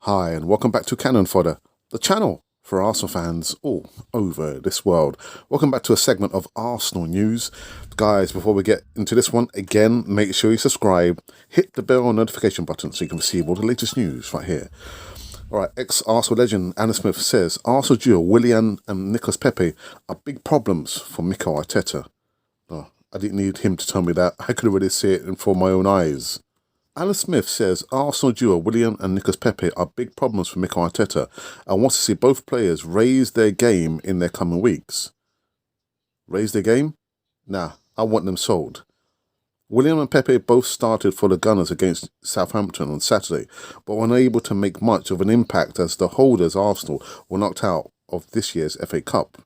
Hi, and welcome back to Cannon Fodder, the channel for Arsenal fans all over this world. Welcome back to a segment of Arsenal news. Guys, before we get into this one, again, make sure you subscribe, hit the bell notification button so you can receive all the latest news right here. All right, ex-Arsenal legend Anna Smith says Arsenal duo Willian and Pepé are big problems for Mikel Arteta. Oh, I didn't need him to tell me that. I could already see it before my own eyes. Alan Smith says Arsenal duo Willian and Pepé are big problems for Mikel Arteta and wants to see both players raise their game in their coming weeks. Raise their game? Nah, I want them sold. Willian and Pepé both started for the Gunners against Southampton on Saturday, but were unable to make much of an impact as the holders Arsenal were knocked out of this year's FA Cup.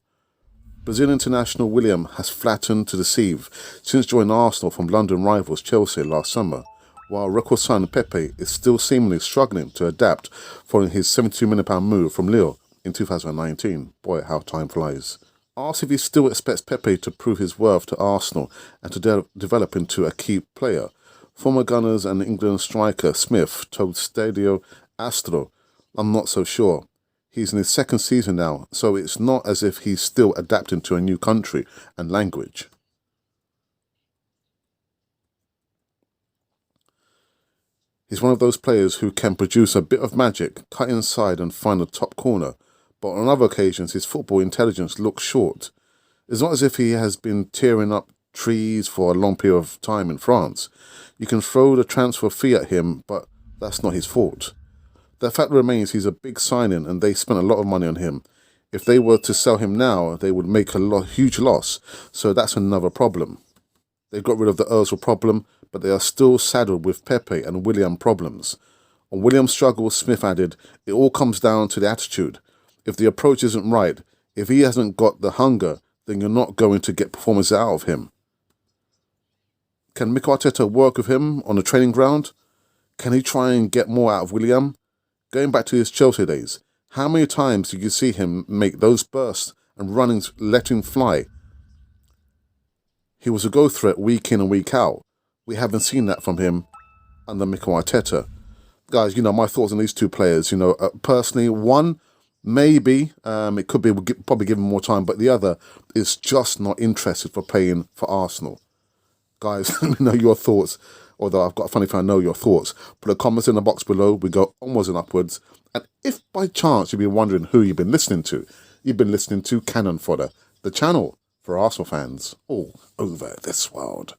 Brazilian international Willian has flattened to deceive since joining Arsenal from London rivals Chelsea last summer, while record signing Pepé is still seemingly struggling to adapt following his £72 million move from Lille in 2019. Boy, how time flies. Asked if he still expects Pepé to prove his worth to Arsenal and to develop into a key player, former Gunners and England striker Smith told Stadio Astro, "I'm not so sure. He's in his second season now, so it's not as if he's still adapting to a new country and language." He's one of those players who can produce a bit of magic, cut inside and find the top corner, but on other occasions his football intelligence looks short. It's not as if he has been tearing up trees for a long period of time in France. You can throw the transfer fee at him, but that's not his fault. The fact remains he's a big signing and they spent a lot of money on him. If they were to sell him now, they would make a huge loss, so that's another problem. They've got rid of the Ozil problem, but they are still saddled with Pepé and Willian problems. On Willian's struggles, Smith added, it all comes down to the attitude. If the approach isn't right, if he hasn't got the hunger, then you're not going to get performance out of him. Can Mikel Arteta work with him on the training ground? Can he try and get more out of Willian? Going back to his Chelsea days, how many times did you see him make those bursts and runnings letting fly? He was a go threat week in and week out. We haven't seen that from him under Mikel Arteta. Guys, my thoughts on these two players, personally, one, maybe, it could be, we'll probably give him more time, but the other is just not interested for playing for Arsenal. Guys, let me know your thoughts, although I've got a funny feeling I know your thoughts. Put a comment in the box below. We go onwards and upwards. And if by chance you've been wondering who you've been listening to, you've been listening to Cannon Fodder, the channel for Arsenal fans all over this world.